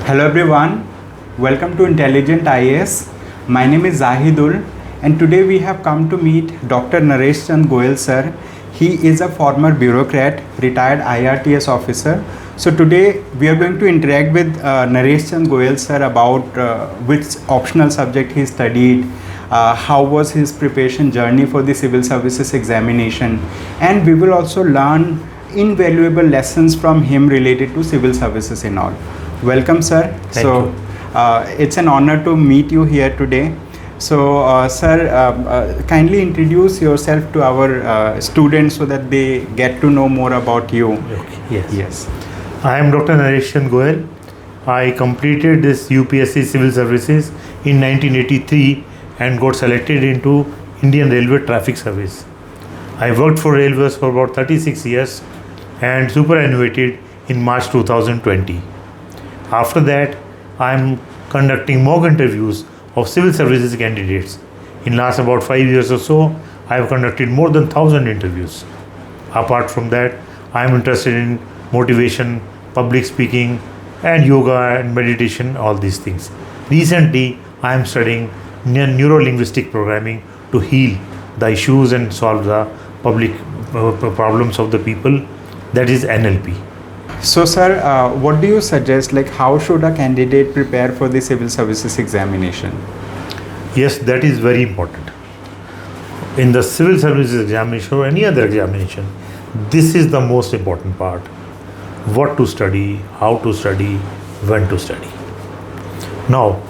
Hello everyone, welcome to Intelligent IAS. My name is Jahidul and today we have come to meet Dr. Naresh Chand Goyal sir. He is a former bureaucrat, retired IRTS officer. So today we are going to interact with Naresh Chand Goyal sir about which optional subject he studied, how was his preparation journey for the civil services examination, and we will also learn invaluable lessons from him related to civil services and all. Welcome, sir. Thank you. It's an honor to meet you here today. So, sir, kindly introduce yourself to our students so that they get to know more about you. Okay. Yes. Yes. I am Dr. Naresh Chand Goyal. I completed this UPSC Civil Services in 1983 and got selected into Indian Railway Traffic Service. I worked for Railways for about 36 years and superannuated in March 2020. After that, I am conducting mock interviews of civil services candidates. In last about 5 years or so, I have conducted more than 1,000 interviews. Apart from that, I am interested in motivation, public speaking, and yoga and meditation, all these things. Recently, I am studying neuro-linguistic programming to heal the issues and solve the public problems of the people, that is NLP. So, sir, what do you suggest? Like, how should a candidate prepare for the civil services examination? Yes, that is very important. In the civil services examination or any other examination, this is the most important part. What to study, how to study, when to study. Now,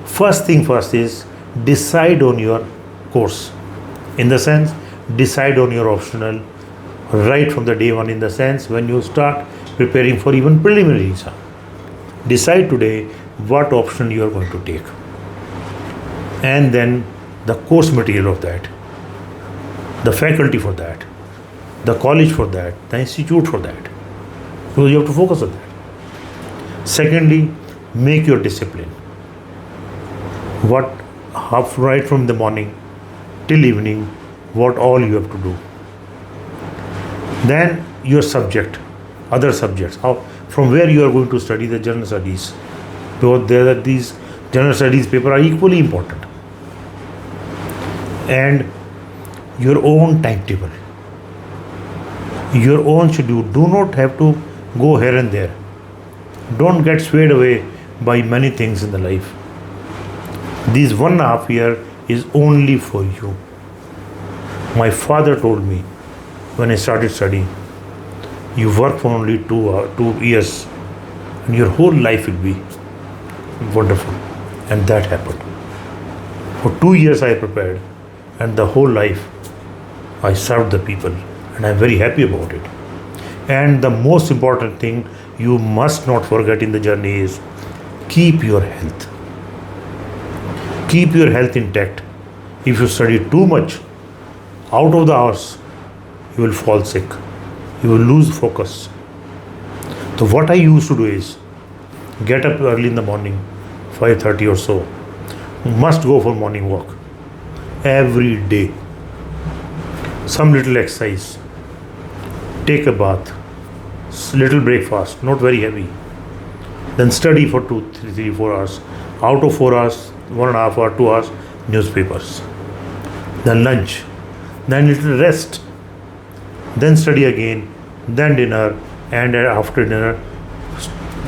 first thing first is decide on your course. In the sense, decide on your optional right from the day one, in the sense when you start preparing for even preliminary exam. Decide today what option you are going to take. And then the course material of that, the faculty for that, the college for that, the institute for that. So you have to focus on that. Secondly, make your discipline. Right from the morning till evening, what all you have to do. Then your subject, other subjects, from where you are going to study the general studies. Because these general studies paper are equally important. And your own timetable, your own schedule. Do not have to go here and there. Don't get swayed away by many things in the life. This 1.5 years is only for you. My father told me when I started studying, you work for only 2 years and your whole life will be wonderful. And that happened. For 2 years I prepared, and the whole life I served the people, and I am very happy about it. And the most important thing you must not forget in the journey is keep your health. Keep your health intact. If you study too much, out of the hours, you will fall sick. You will lose focus. So what I used to do is get up early in the morning, 5:30 or so. Must go for morning walk every day. Some little exercise. Take a bath. Little breakfast, not very heavy. Then study for 2, 3, 4 hours. Out of 4 hours, 1.5 hour, 2 hours, newspapers. Then lunch. Then little rest. Then study again. Then dinner. And after dinner,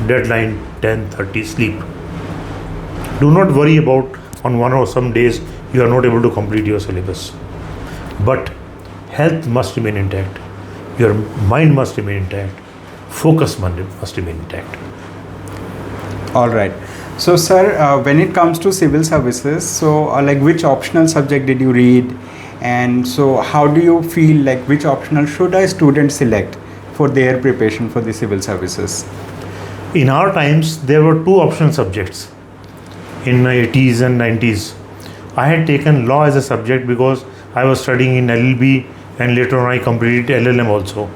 deadline 10:30, sleep. Do not worry about on one or some days you are not able to complete your syllabus. But health must remain intact. Your mind must remain intact. Focus must remain intact. All right. So, sir, when it comes to civil services, so like which optional subject did you read? And so how do you feel like which optional should a student select for their preparation for the civil services? In our times, there were 2 optional subjects. In the 80s and 90s, I had taken law as a subject because I was studying in LL.B and later on I completed LL.M also.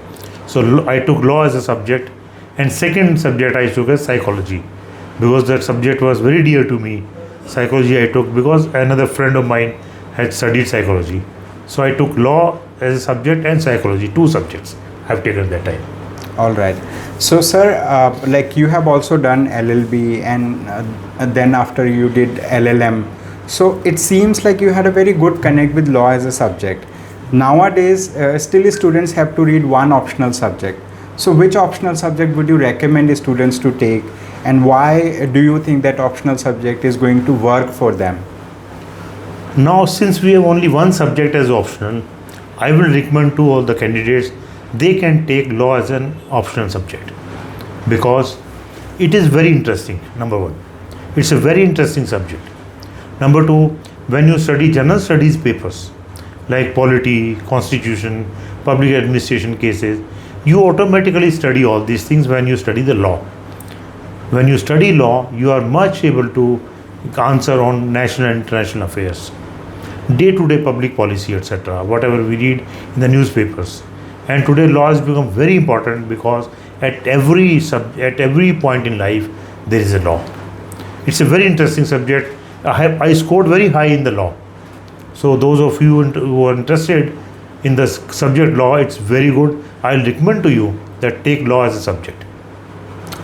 So I took law as a subject, and second subject I took as psychology because that subject was very dear to me. Psychology I took because another friend of mine had studied psychology. So I took law as a subject and psychology, 2 subjects I have taken that time. All right. So, sir, like you have also done LL.B, and then after you did LL.M. So it seems like you had a very good connect with law as a subject. Nowadays, still students have to read one optional subject. So which optional subject would you recommend students to take, and why do you think that optional subject is going to work for them? Now, since we have only one subject as optional, I will recommend to all the candidates they can take law as an optional subject because it is very interesting. Number one, it's a very interesting subject. Number two, when you study general studies papers like polity, constitution, public administration cases, you automatically study all these things when you study the law. When you study law, you are much able to answer on national and international affairs, day-to-day public policy, etc., whatever we read in the newspapers. And today law has become very important because at every point in life there is a law. It's a very interesting subject. I scored very high in the law. So those of you who are interested in the subject law, it's very good. I'll recommend to you that take law as a subject.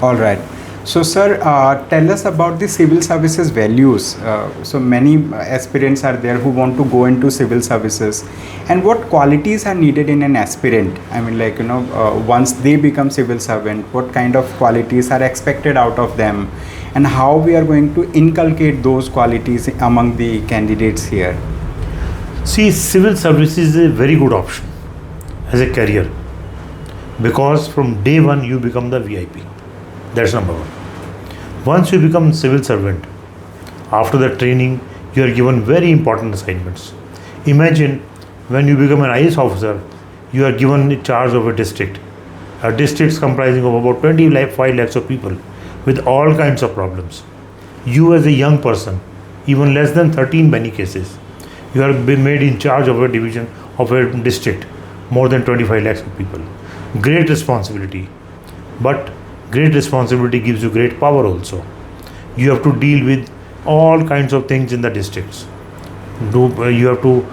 All right. So, sir, tell us about the civil services values. So many aspirants are there who want to go into civil services, and what qualities are needed in an aspirant? I mean, like, once they become civil servant, what kind of qualities are expected out of them, and how we are going to inculcate those qualities among the candidates here? See, civil service is a very good option as a career because from day one you become the VIP. That's number one. Once you become civil servant, after the training, you are given very important assignments. Imagine when you become an IAS officer, you are given charge of a district. A district is comprising of about 25 lakhs of people with all kinds of problems. You as a young person, even less than 13 in many cases, you are made in charge of a division of a district, more than 25 lakhs of people. Great responsibility, but great responsibility gives you great power also. You have to deal with all kinds of things in the districts. You have to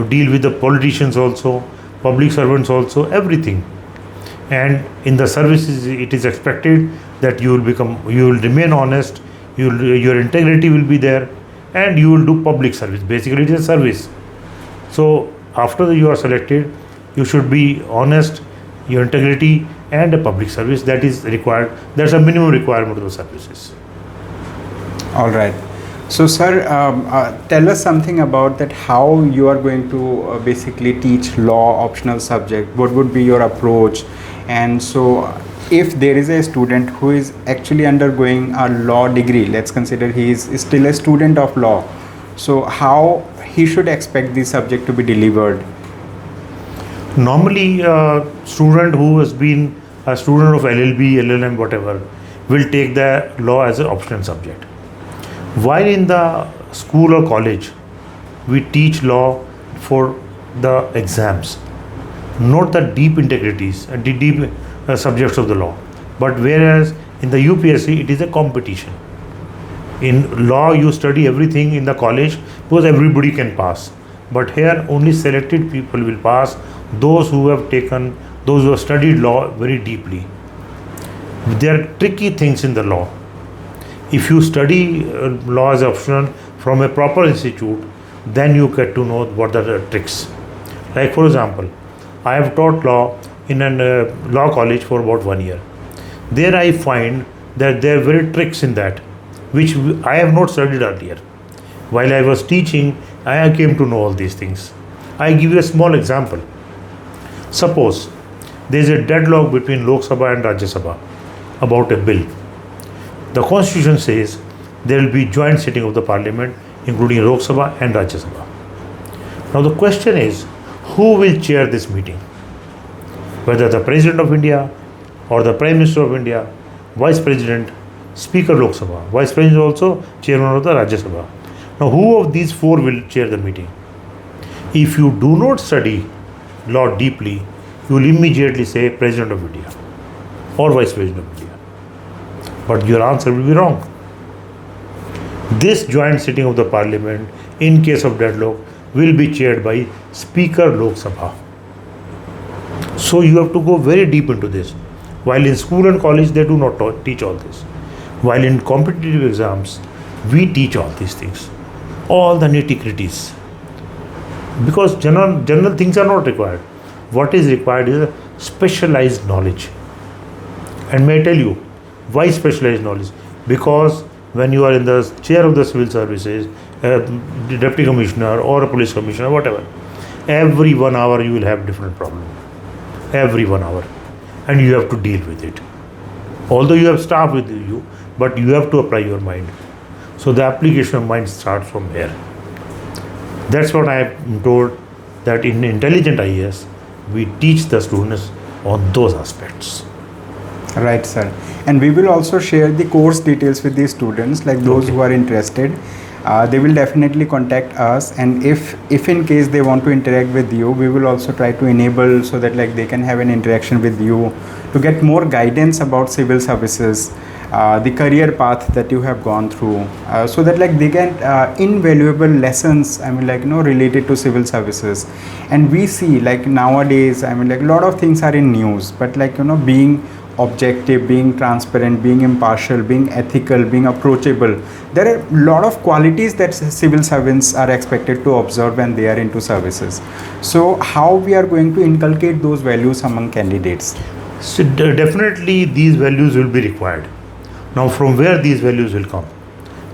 deal with the politicians also, public servants also, everything. And in the services, it is expected that you will remain honest, your integrity will be there, and you will do public service. Basically, it is a service. So after you are selected, you should be honest, your integrity, and a public service that is required. That's a minimum requirement of the services. All right. So, sir, tell us something about that. How you are going to basically teach law optional subject? What would be your approach? And so, if there is a student who is actually undergoing a law degree, let's consider he is still a student of law. So, how he should expect the subject to be delivered? Normally, a student who has been a student of LL.B, LL.M, whatever, will take the law as an optional subject. While in the school or college, we teach law for the exams, not the deep integrities and the deep subjects of the law. But whereas in the UPSC, it is a competition. In law, you study everything in the college because everybody can pass. But here, only selected people will pass. Those who have studied law very deeply. There are tricky things in the law. If you study law as optional from a proper institute, then you get to know what are the tricks. Like for example, I have taught law in a law college for about 1 year. There I find that there are very tricks in that, which I have not studied earlier. While I was teaching, I came to know all these things. I give you a small example. Suppose there is a deadlock between Lok Sabha and Rajya Sabha about a bill. The constitution says there will be joint sitting of the parliament, including Lok Sabha and Rajya Sabha. Now the question is, who will chair this meeting? Whether the President of India or the Prime Minister of India, Vice President, Speaker Lok Sabha, Vice President also Chairman of the Rajya Sabha. Now who of these four will chair the meeting? If you do not study law deeply, you will immediately say President of India or Vice President of India. But your answer will be wrong. This joint sitting of the parliament, in case of deadlock, will be chaired by Speaker Lok Sabha. So you have to go very deep into this. While in school and college, they do not teach all this. While in competitive exams, we teach all these things, all the nitty-gritties. Because general things are not required. What is required is a specialized knowledge. And may I tell you, why specialized knowledge? Because when you are in the chair of the civil services, a deputy commissioner or a police commissioner, whatever, every 1 hour you will have different problem. Every 1 hour. And you have to deal with it. Although you have staff with you, but you have to apply your mind. So the application of mind starts from here. That's what I am told, that in Intelligent IAS, we teach the students on those aspects. Right, sir. And we will also share the course details with the students, like those who are interested. They will definitely contact us, and if in case they want to interact with you, we will also try to enable so that like they can have an interaction with you to get more guidance about civil services, the career path that you have gone through, so that like they get invaluable lessons, I mean, like, you know, related to civil services. And we see like nowadays, I mean, like a lot of things are in news, but like, you know, being objective, being transparent, being impartial, being ethical, being approachable, there are a lot of qualities that civil servants are expected to observe when they are into services. So how we are going to inculcate those values among candidates? So definitely these values will be required. Now from where these values will come?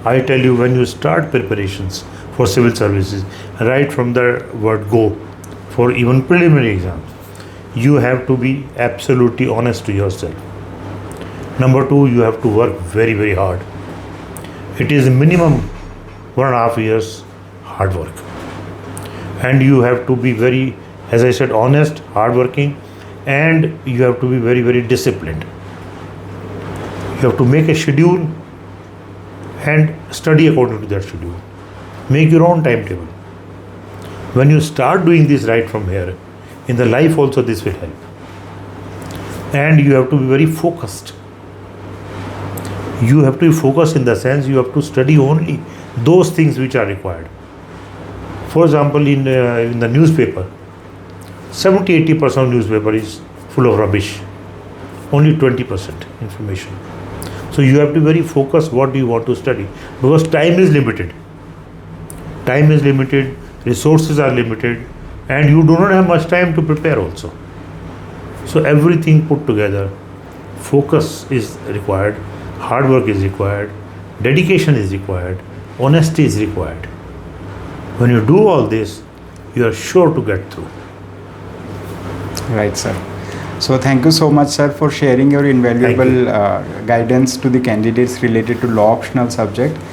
I tell you, when you start preparations for civil services, right from the word go, for even preliminary exams, you have to be absolutely honest to yourself. Number two, you have to work very, very hard. It is minimum 1.5 years hard work. And you have to be very, as I said, honest, hardworking, and you have to be very, very disciplined. You have to make a schedule and study according to that schedule. Make your own timetable. When you start doing this right from here, in the life also this will help. And you have to be very focused. You have to be focused in the sense you have to study only those things which are required. For example, in the newspaper, 70-80% of newspaper is full of rubbish. Only 20% information. So you have to be very focused what do you want to study, because time is limited. Time is limited, resources are limited, and you do not have much time to prepare also. So everything put together, focus is required, hard work is required, dedication is required, honesty is required. When you do all this, you are sure to get through. Right, sir. So thank you so much, sir, for sharing your invaluable guidance to the candidates related to law optional subject.